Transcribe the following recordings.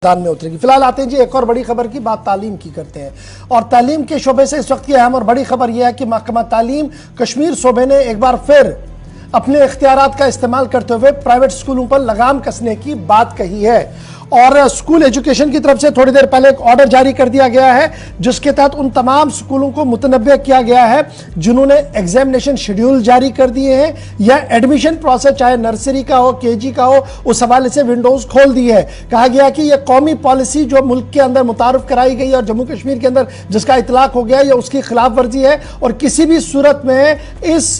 मैदान में उतरेगी। फिलहाल आते हैं जी एक और बड़ी खबर की बात तालीम की करते हैं और तालीम के शोबे से इस वक्त की अहम और बड़ी खबर यह है कि महकमा तालीम कश्मीर सूबे ने एक बार फिर अपने इख्तियारात का इस्तेमाल करते हुए प्राइवेट स्कूलों पर लगाम कसने की बात कही है और स्कूल एजुकेशन की तरफ से थोड़ी देर पहले एक ऑर्डर जारी कर दिया गया है जिसके तहत उन तमाम स्कूलों को मुतनब्बे किया गया है जिन्होंने एग्जामिनेशन शेड्यूल जारी कर दिए हैं या एडमिशन प्रोसेस चाहे नर्सरी का हो केजी का हो उस हवाले से विंडोज खोल दी है। कहा गया कि यह कौमी पॉलिसी जो मुल्क के अंदर मुतारफ कराई गई और जम्मू कश्मीर के अंदर जिसका इतलाक हो गया यह उसकी खिलाफ वर्जी है और किसी भी सूरत में इस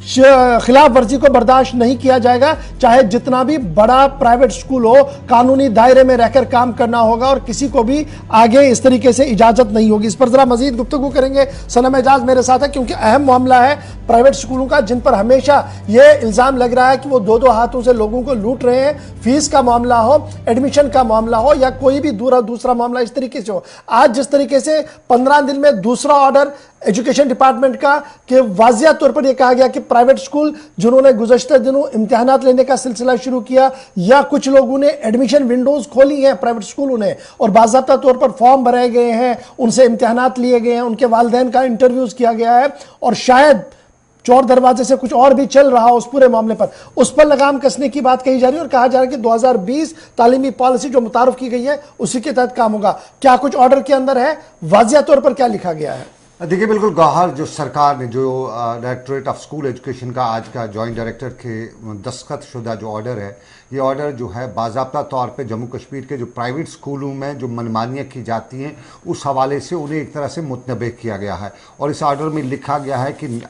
खिलाफ वर्जी को बर्दाश्त नहीं किया जाएगा, चाहे जितना भी बड़ा प्राइवेट स्कूल हो कानूनी दायरे में रहकर काम करना होगा और किसी को भी आगे इस तरीके से इजाजत नहीं होगी। इस पर जरा मजीद गुफ्तगू करेंगे। सनम एजाज मेरे साथ है क्योंकि अहम मामला है प्राइवेट स्कूलों का जिन पर हमेशा यह इल्जाम लग रहा है कि वो दो हाथों से लोगों को लूट रहे हैं, फीस का मामला हो, एडमिशन का मामला हो या कोई भी दूसरा मामला इस तरीके से हो। आज जिस तरीके से 15 दिन में दूसरा ऑर्डर एजुकेशन डिपार्टमेंट का कि वाजिया तौर पर यह कहा गया कि प्राइवेट स्कूल जिन्होंने गुज़श्ता दिनों इम्तिहानात लेने का सिलसिला शुरू किया या कुछ लोगों ने एडमिशन विंडोज खोली हैं प्राइवेट स्कूलों ने और बाज़ाब्ता तौर पर फॉर्म भराए गए हैं, उनसे इम्तिहानात लिए गए हैं, उनके वालिदैन का इंटरव्यूज किया गया है और शायद चौर दरवाजे से कुछ और भी चल रहा उस पूरे मामले पर, उस पर लगाम कसने की बात कही जा रही है और कहा जा रहा है कि 2020 तालीमी पॉलिसी जो मुतारफ की गई है उसी के तहत काम होगा। क्या कुछ ऑर्डर के अंदर है, वाजिया तौर पर क्या लिखा गया है? देखिए बिल्कुल गौहर जो सरकार ने जो डायरेक्टरेट ऑफ स्कूल एजुकेशन का आज का जॉइंट डायरेक्टर के दस्तखत शुदा जो ऑर्डर है, ये ऑर्डर जो है बाज़ाब्ता तौर पे जम्मू कश्मीर के जो प्राइवेट स्कूलों में जो मनमानियाँ की जाती हैं उस हवाले से उन्हें एक तरह से मुतनबे किया गया है और इस ऑर्डर में लिखा गया है कि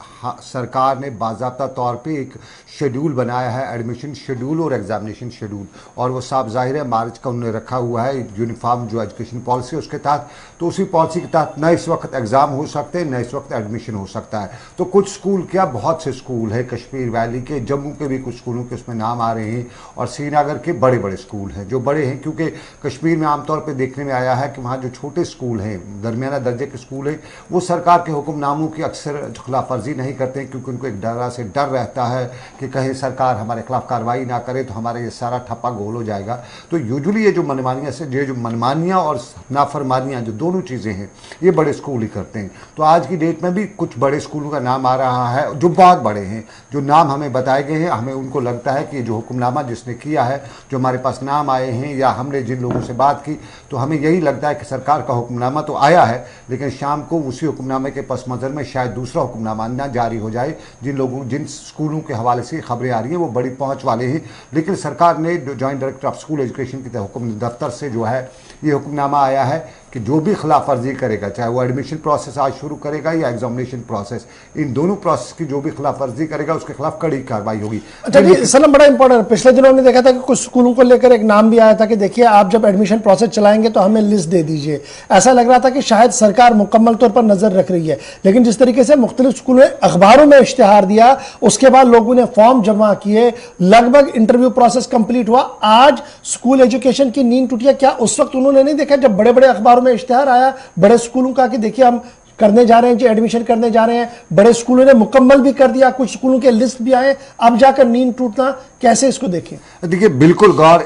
सरकार ने बाज़ाब्ता तौर पे एक शेड्यूल बनाया है, एडमिशन शेड्यूल और एग्जामिनेशन शेड्यूल, और वो साफ जाहिर है मार्च का उन्होंने रखा हुआ है यूनिफॉर्म जो एजुकेशन पॉलिसी है उसके तहत। तो उसी पॉलिसी के तहत न इस वक्त एग्ज़ाम हो सकते हैं न इस वक्त एडमिशन हो सकता है। तो कुछ स्कूल क्या बहुत से स्कूल है कश्मीर वैली के, जम्मू के भी कुछ स्कूलों के उसमें नाम आ रहे हैं और श्रीनगर के बड़े बड़े स्कूल हैं जो बड़े हैं, क्योंकि कश्मीर में आमतौर पर देखने में आया है कि वहाँ जो छोटे स्कूल हैं दरमियाना दर्जे के स्कूल हैं वो सरकार के हुक्मनामों की अक्सर खिलाफ वर्जी नहीं करते हैं क्योंकि उनको एक डर रहता है कि कहीं सरकार हमारे खिलाफ कार्रवाई ना करे तो हमारे ये सारा ठप्पा गोल हो जाएगा। तो यूजुअली ये जो मनमानियाँ और नाफरमानियाँ जो दोनों चीज़ें हैं ये बड़े स्कूल ही करते हैं। तो आज की डेट में भी कुछ बड़े स्कूलों का नाम आ रहा है जो बहुत बड़े हैं, जो नाम हमें बताए गए हैं, हमें उनको लगता है कि जो हुक्मनामा जिसने किया है, जो हमारे पास नाम आए हैं या हमने जिन लोगों से बात की तो हमें यही लगता है कि सरकार का हुक्मनामा तो आया है लेकिन शाम को उसी हुक्मनामे के पस मंज़र में शायद दूसरा हुक्मनामा ना जारी हो जाए। जिन स्कूलों के हवाले से खबरें आ रही हैं वो बड़ी पहुंच वाले हैं, लेकिन सरकार ने joint director of school education के हुक्म दफ्तर से जो है ये हुक्मनामा आया है कि जो भी खिलाफ वर्जी करेगा, चाहे वो एडमिशन प्रोसेस आज शुरू करेगा या एग्जामिनेशन प्रोसेस, इन दोनों प्रोसेस की जो भी खिलाफ वर्जी करेगा उसके खिलाफ कड़ी कार्रवाई होगी। अच्छा जी सनम, बड़ा इंपॉर्टेंट, पिछले दिनों हमने देखा था कि कुछ स्कूलों को लेकर एक नाम भी आया था कि देखिए आप जब एडमिशन प्रोसेस चलाएंगे तो हमें लिस्ट दे दीजिए। ऐसा लग रहा था कि शायद सरकार मुकम्मल तौर पर नजर रख रही है, लेकिन जिस तरीके से मुख्तलिफ स्कूलों ने अखबारों में इश्तिहार दिया उसके बाद लोगों ने फॉर्म जमा किए, लगभग इंटरव्यू प्रोसेस कंप्लीट हुआ, आज स्कूल एजुकेशन की नींद टूटी। क्या उस वक्त उन्होंने नहीं देखा जब बड़े बड़े अखबारों में इश्तिहार आया बड़े स्कूलों का कि देखिए हम करने जा रहे हैं जी, एडमिशन करने जा रहे हैं, बड़े स्कूलों ने मुकम्मल भी कर दिया, कुछ स्कूलों के लिस्ट भी आए, अब जाकर नींद टूटना, कैसे इसको देखें? देखिए बिल्कुल गौर,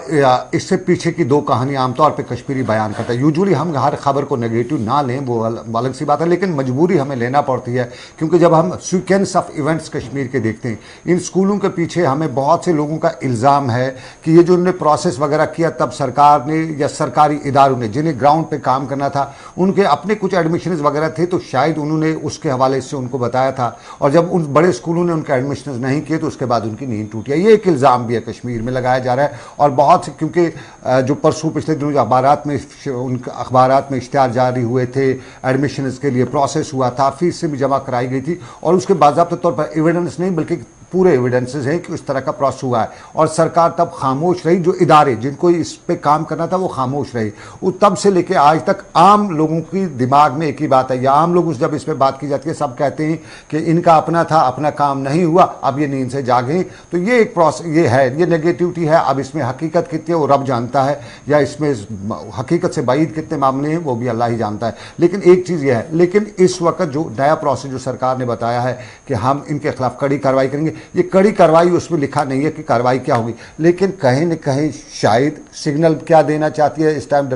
इससे पीछे की दो कहानी आमतौर पे कश्मीरी बयान करता है। यूजुअली हम हर खबर को नेगेटिव ना लें, वो अलग सी बात है, लेकिन मजबूरी हमें लेना पड़ती है क्योंकि जब हम सीक्वेंस ऑफ इवेंट्स कश्मीर के देखते हैं, इन स्कूलों के पीछे हमें बहुत से लोगों का इल्ज़ाम है कि ये जो उन्होंने प्रोसेस वगैरह किया तब सरकार ने या सरकारी इदारों ने जिन्हें ग्राउंड पर काम करना था उनके अपने कुछ एडमिशन वगैरह थे तो शायद उन्होंने उसके हवाले से उनको बताया था और जब उन बड़े स्कूलों ने उनके एडमिशन नहीं किए तो उसके बाद उनकी नींद टूटी है। ये एक इल्ज़ाम भी है कश्मीर में लगाया जा रहा है और बहुत से, क्योंकि जो परसों पिछले दिनों जो अखबारात में इश्तिहार जारी हुए थे एडमिशन के लिए प्रोसेस हुआ था, फीस से भी जमा कराई गई थी और उसके बाज़ाब्ते तौर पर एविडेंस नहीं बल्कि पूरे एविडेंसेस हैं कि उस तरह का प्रोसेस हुआ है और सरकार तब खामोश रही, जो इदारे जिनको इस पे काम करना था वो खामोश रही। वो तब से लेके आज तक आम लोगों की दिमाग में एक ही बात है या आम लोग जब इस पे बात की जाती है सब कहते हैं कि इनका अपना था, अपना काम नहीं हुआ, अब ये नींद से जागे। तो ये एक प्रोसेस ये है, ये नेगेटिविटी है। अब इसमें हकीकत कितनी है वो रब जानता है या इसमें हकीकत से बाइद कितने मामले हैं वो भी अल्लाह ही जानता है। लेकिन एक चीज़ ये है, लेकिन इस वक्त जो नया प्रोसेस जो सरकार ने बताया है कि हम इनके खिलाफ कड़ी कार्रवाई करेंगे, ये कड़ी कार्रवाई, उसमें लिखा नहीं है कि कार्रवाई क्या होगी, लेकिन कहीं न कहीं शायद सिग्नल क्या देना चाहती है इस टाइम